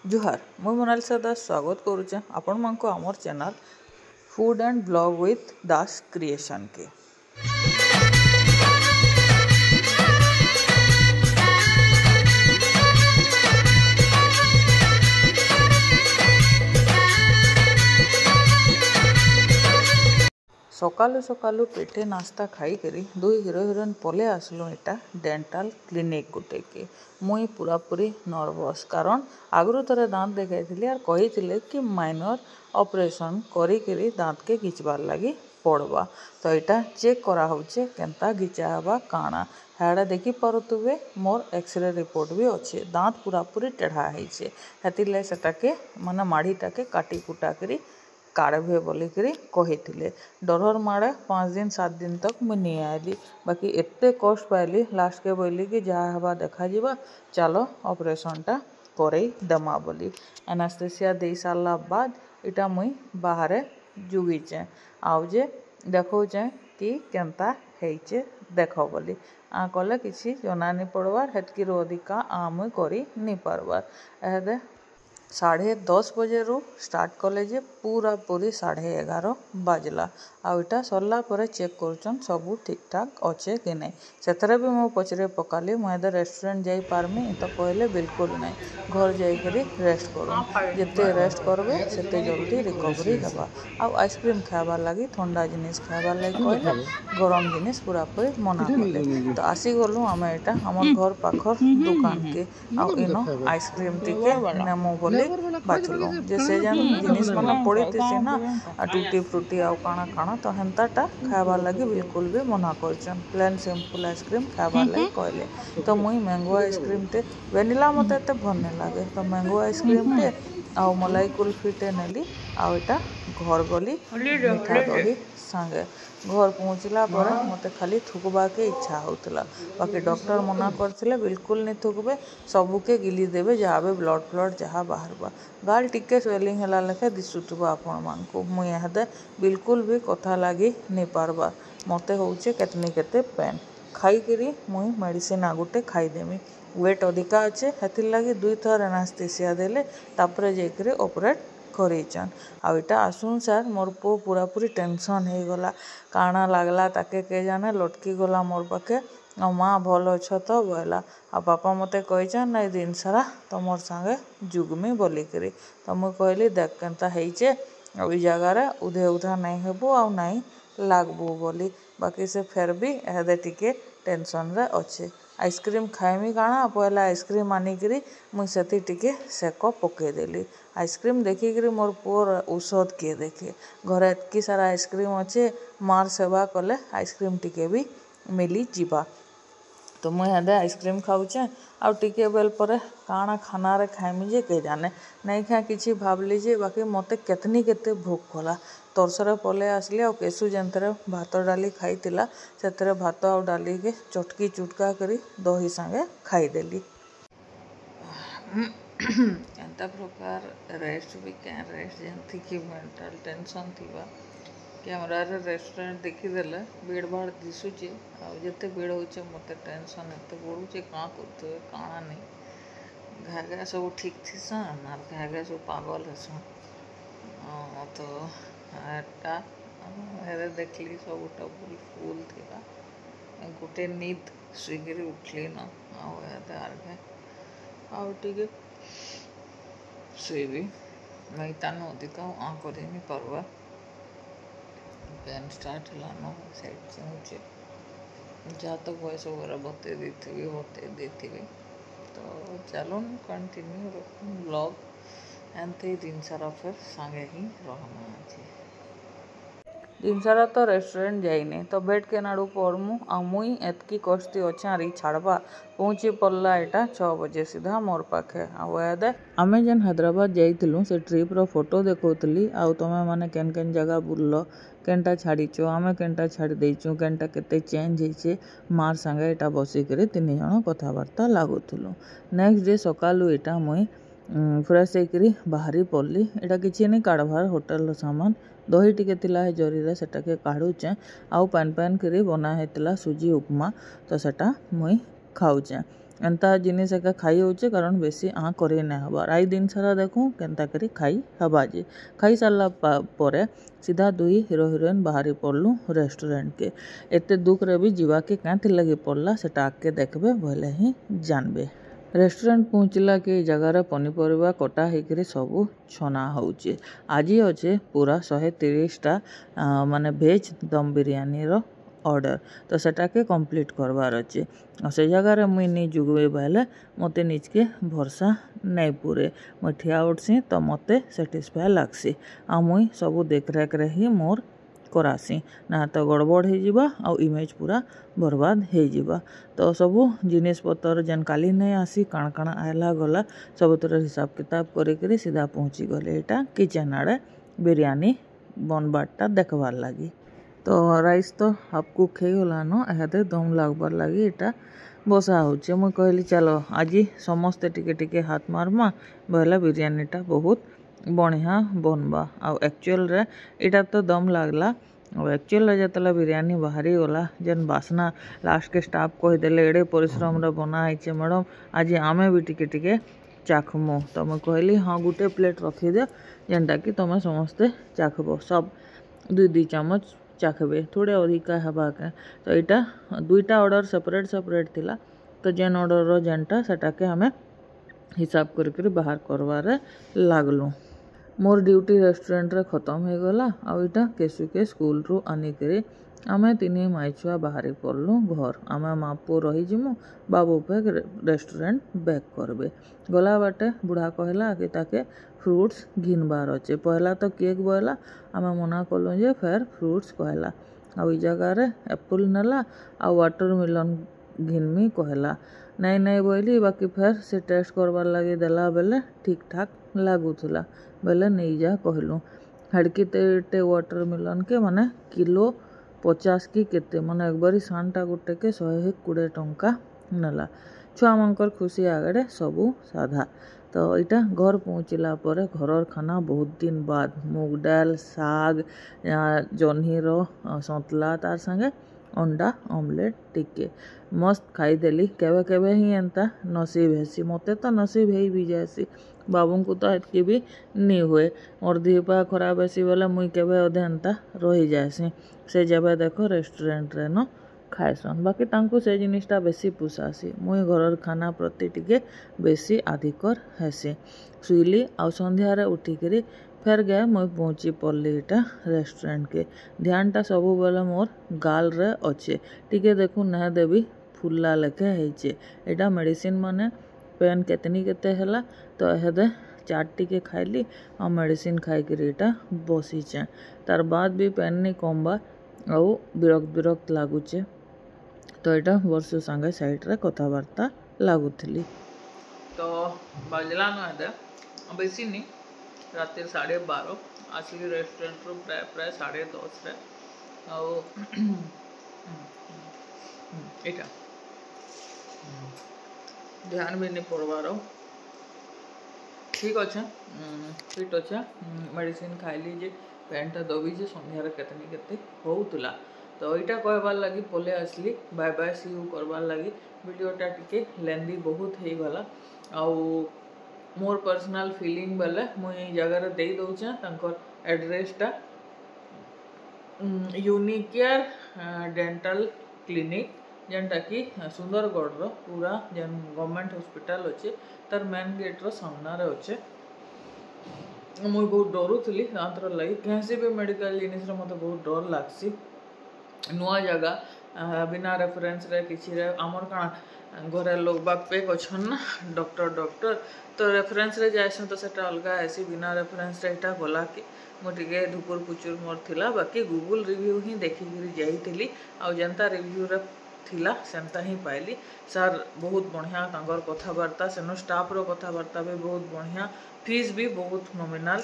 जुहार मुई मोनालिसा दास स्वागत करुचे आपण मानक आमर channel food and blog with Das creation के। सकालू सकालू पेटे नास्ता खाई करी दुई हिरो हिरोइन पले आसलु इटा डेंटाल क्लिनिक गुटे के। मुई पूरापूरी नर्वस कारण आगु थे दाँत देखाई और कही कि माइनर ऑपरेशन करी दाँत के घिचबार लगी पड़वा। तो यहाँ चेक करा होचे केनता घिचा हवा काना हेड़ा देखी पारुवे मोर एक्सरे रिपोर्ट भी अच्छे। दाँत पूरापूरी टेढ़ा होइछे हेतिरलागि सेटाके माने माड़ीटा के काटी कुटा करी काढ़े बोलिकी कही डर माड़े 5 दिन 7 दिन तक मुझे नहीं आइली बाकी एते कष्ट पाइली लास्ट के बोली कि जहाँ हवा देखा जीवा चलो ऑपरेशनटा करई दमा बोली। एनास्थेसिया दे सारा बाद इटा मुई बाहर जुगीचे आउ जे देखौचे कि केनता हेचे देख बोली आ कले किसी जना नहीं पड़वार हेतकी अधिका आ मुई करी नहीं पारबार। एदे 10:30 बजे रू स्टार्ट कले जे पूरा पूरी 11:30 बाजला आईटा सरला पर चेक कर सबू ठीक ठाक अच्छे कि नहीं से भी मो पचरे पकाली मुझे रेस्टोरेंट जाई पारमी तो कहले बिल्कुल नहीं घर जाइकरी रेस्ट करूँ जिते रेस्ट करबे सेते जल्दी रिकवरी हेबा। आउ आइसक्रीम खाबार लगी ठंडा जिनिस खाबार लगी कहले गरम जिनिस पूरा पूरी मना कले। तो आसी गलु आम एटा हमर घर पाखर दुकान के आउ इनो आइसक्रीम टिके नेमो बोली बाचलु जे से जान जिनिस माने पड़ी ना टूटी फ्रूटी आउ काना काना तो हेन्ताटा खाबार लगी बिल्कुल भी मना करछन। प्लेन सिंपल आइसक्रीम खाबार लगी कहले तो मुई मैंगो आइसक्रीम टे वेनिला मते एते भल नहीं लगे तो मैंगो आइसक्रीम टे आउ मलाई कुल्फी टे नेली आउ एटा घर गली मीठा दही सांगे घर पहुँचला पर मते खाली थुकबा के इच्छा होतला बाकी डॉक्टर मना करथिले बिल्कुल नहीं थुकबे सबुके गिली देबे जहाँ भी ब्लड फ्लड जहाँ बाहरबा गाल टिके स्वेलिंग हला लेखे दिसुथबा आपण मानकु मुई यादे बिल्कुल भी कथा लागी नहीं पारबा मते होचे केतनी केते पेन खाई करी मुई मेडिसिन आगुटे खाईदेमी वेट अधिका अच्छे हेतिर लगी 2 थर एनास्थेसिया देले तापरे जेकरे ऑपरेट करेचन। आ इटा आसुन सर मोर पो पूरा पूरी टेंशन हो गला काना लागला ताके के जाने लटकी गला मोर पाखे आ माँ भल अछ तो बोला आ पापा मते कहीचन ना दिन सारा तुमर संगे जुगमी बोलिकी तो मुझे कहली देख केनता हेचे आ जगार उधे उधा नहीं हेबो आ नहीं लागबो बोली बाकी से फेर भी एदे टिके टेंशन रे अच्छे। आइसक्रीम खाइमी काना पहला आइसक्रीम आनिकी मुझे टिके सेक पकईदेली आइसक्रीम देखिकी मोर पुअर औषध किए देखे घर एतकी सारा आइसक्रीम अच्छे मार सेवा कले आइसक्रीम टिके भी मिली जीवा। तो मुझे हेदे आइसक्रीम खाऊचे आउ टिके बेल पर काना खाना रे खाइमी जे के जाने नहीं खा किसी भावली जे बाकी मते केतनी केते भोक कला तरसरे पले आसली आ केसु जेनते भात डाली खाईतिला सेतरे भात आ डाली के चटकी चुटका करी दही संगे खाईदेली। एंता प्रकार रेस्ट भी क्या रेस्ट जंती कि मेंटल टेंशन थीबा कैमरा रे रेस्टोरेंट देखीदेले भीड़ भाड़ दिशुचे आते भीड़ होचे मत टेंशन एत बढ़ुचे क्या करते काना नहीं घा घा सब ठीक थीसन आर घा घा सब पागल हेसन तो एटा देखली सब टेबुल फुल थी गोटे नींद शुईकरी उठली न आर घा आउ टिके शुईबी मैं तान अधिका आ कर नहीं पार्बा पेन स्टार्ट है न साइड से जहाँ तक वॉइस वगैरह बते देती तो चलो कंटिन्यू ब्लॉग एंते दिन सारा फिर संगे ही रहना अच्छे दिन सारा तो रेस्टोरेंट जाइने तो बेड के नाड़ू पड़मु आ मुई एतकी कष्टी अच्छे आरी छाड़बा पहुँची पड़ला एटा 6 बजे सीधा मोर पाखे आदे आमे जेन हैदराबाद जाइलु से ट्रिप रो फोटो देखौतली आउ तमे माने केन केन जगह बुललो केनटा छाड़ीचो आमे केनटा छाड़ी देइचु केनटा केते चेंज हेचे मार संगे एटा बसिकरी 3 जण कथबार्ता लागुथुलु। नेक्स्ट डे सकालू एटा मुई फ्रेश होकर बाहरी पड़ली एटा किसी नहीं काढ़वार होटेल सामान दही टिके तिला है जरी रे सेटा के काढ़ुचे आउ पैन पैन करी बना हेतला सुजी उपमा तो सेटा मुई खाऊचे एंता जिनिस एका खाई होचे कारण बेसी आ करे ना हबार आई दिन सारा देखूँ केनता करी खाई हबा जे खाई सारला परे सीधा दुई हीरो हिरोइन बाहरी पड़लु रेस्टोरेंट के एते दुख रे भी जीवा के क्या लगी पड़ला सेटा आके देखबे भले ही जानबे। रेस्टोरेंट पहुँचला के जगार पनीपरिया कटा होकर सबू छना होचे आज अच्छे पूरा 130टा माने भेज दम बिरयानी रो ऑर्डर तो सेटा के कंप्लीट करवार अच्छे से जगार मुई नहीं जुगवे बेले मते निजके भरसा नहीं पूरे मुई ठिया उठसी तो मते सेटिस्फाई लगसी आ मुई सबू देख रेख रे ही मोर करासी ना तो गड़बड़ हो जावा आ इमेज पूरा बर्बाद हो जावा तो सबू जिनिस पतर जेन काली नहीं आसी काण काण आयला गला सब तरह हिसाब किताब करी सीधा पहुँची गले यहाँ किचन आड़े बिरयानी बनबारटा देखबार लगी तो राइस तो हाफ कुक हो गलान एहादे दम लागबार लगी यहाँ बसा होचे मुई कहली चलो आज समस्ते टिके टिके हाथ मारमा बोले बिरयानीटा बहुत बढ़िया बनबा आ एक्चुअल रे इटा तो दम लागला एक्चुअल जो बिरयानी बाहरी गला जेन बासना लास्ट के स्टाफ कहीदेले एड़े परिश्रम रे बना है मैडम आज आमे भी टिके टिके चाखमु तो मुई कहली हाँ गोटे प्लेट रखीदे जेनटा कि तुम समस्ते चाखब सब 2 चामच चाखबे थोड़े अधिका हवा के तो यहाँ 2टा ऑर्डर सेपरेट सेपरेट थिला तो जेन ऑर्डर जेनटा सेटा के हमें हिसाब करके बाहर करवारे लागलु मोर ड्यूटी रेस्टोरेंट रे खत्म हो गला आईटा केसु के स्कूल रू आनिक आमे 3 माई छुआ बाहरी पड़लु घर आमे माँ पु रही जिमु बाबू पे रेस्टोरेंट बैक करबे गला बाटे बुढ़ा कहला कि ताके फ्रूट्स घिनबार अच्छे पहला तो केक बहला आमे मना कलु जे फेर फ्रूट्स कहला आ जगार एप्पल नेला आ वाटरमेलन घिनमी कहला नहीं नहीं बोली बाकी फेर से टेस्ट करवार लगी देला बेले ठीक ठाक लगुला बेले नहीं जा कहलु हाड़की ते वाटरमेलन के माने किलो 50 की केते माने एक बारी सानटा गोटे के 120 टंका नेला छुआ मानकर खुशी आगड़े सबू साधा तो यहाँ घर पहुँचला पर घर खाना बहुत दिन बाद मुग डाल साग जह्नी सतला तार संगे अंडा ऑमलेट टिके मस्त खाईदेली केवे केवे ही एंता नसीब हेसी मते तो नसीब है भी जासी बाबू को तो एतकी भी नहीं हुए मोर देह खराब हेसी बोले मुई केवे अधे एंता रही जासी से जब देखो रेस्टोरेंट रे न खाएसन बाकी तांको से जिनिसटा बेसी पुसासी मुई घर खाना प्रति टिके बेसी आधिकर हेसी शुइली आ संध्यारे उठिकरी फेर गए मुई पहुँची पड़ली इटा रेस्टोरेंट के ध्यानटा सबू बेले मोर गाल रे अच्छे टिके देखू ना देवी फुल्ला लेखे है एटा मेडिसिन माने पेन केतनी केते हैला तो एहदे चाट टिके खाइली आ मेडिसिन खाइकरी इटा बसीचे तार बाद भी पेन नहीं कमबा आउ विरक्त लगुचे तो यहाँ वर्ष सांगे साइड रे कथबार्ता लगुली तो बजला न बेसी नहीं रातिर 12:30 आसली रेस्टोरेंट रू प्राय प्राय 10:30 रे यहाँ ध्यान भी नहीं पड़वार ठीक अच्छे फिट अच्छे मेडिसिन खाइली जे पेनटा दबी जे संध्यार केतनी केते होउतला तो यहाँ कहबार लगी पले आसली बाय बाय सी यू करबार लगी वीडियोटा टिके लेंदी बहुत हो गला आउ मोर पर्सनल फीलिंग बेले मुई जगार दे दौचे तांकर एड्रेसटा यूनिकेयर डेंटल क्लिनिक जेनटा कि सुंदरगढ़ रो पूरा जेन गवर्नमेंट हॉस्पिटल अच्छे तार मेन गेट रो सामना अच्छे मुई बहुत डरुली आंतर लगी कैसे भी मेडिकल जिनिस मत बहुत डर लगसी नुआ जगह बिना रेफरेंस रे किसी रे आमर काना घरे लोग बाग पेक अच्छन ना डॉक्टर तो रेफरेंस रे जाइसन तो सेटा अलगा ऐसी बिना रेफरेंस रे इटा गला कि मोटे धुपुर पुचुर मोर थिला बाकी गूगल रिव्यू ही देखिकी जाइली आ जेनता रिव्यू रे थिला सेंता ही पाइली सर बहुत बढ़िया तांगर कथबार्ता सेनो स्टाफ रो कथबार्ता भी बहुत बढ़िया फीस भी बहुत नॉमिनल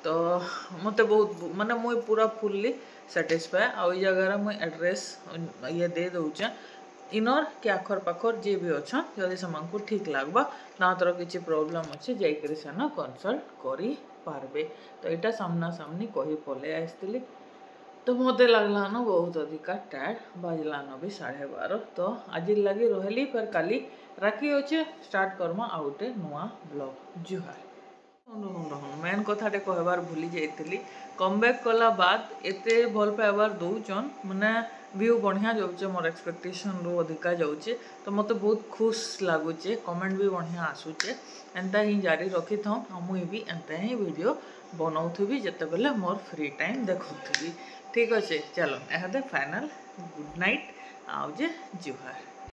तो मते बहुत माने मुई पूरा फुल्ली सैटिस्फाई आ जगह मुई एड्रेस ये दे दौचे इनर के आखर पाखर जी भी अच्छा जदि से ठीक लगवा ना तर किसी प्रॉब्लम अच्छे जाकर कनसल्ट करि पारबे तो यहाँ सामना सामनी कही पले आसती तो मत लगलान बहुत अधिका टायर्ड बाजलान भी 12:30 तो आज लगी रहली पर काली राखी अच्छे स्टार्ट करमा आ गोटे नुआ ब्लॉग जुहार मेन कथाटे कहबार भूली जाइली कमबैक कला बाद एते भल पाइबार दौन माने व्यू बढ़िया जाऊे मोर एक्सपेक्टेशन रू अधिका जाऊे तो मत बहुत खुश लगुचे कमेंट भी बढ़िया आसूचे एंता ही जारी रखी था मुई भी एंता ही वीडियो बनाऊथी जिते बेले मोर फ्री टाइम देखुथी ठीक अच्छे चलो एहदे फाइनल गुड नाइट आउे जुहार।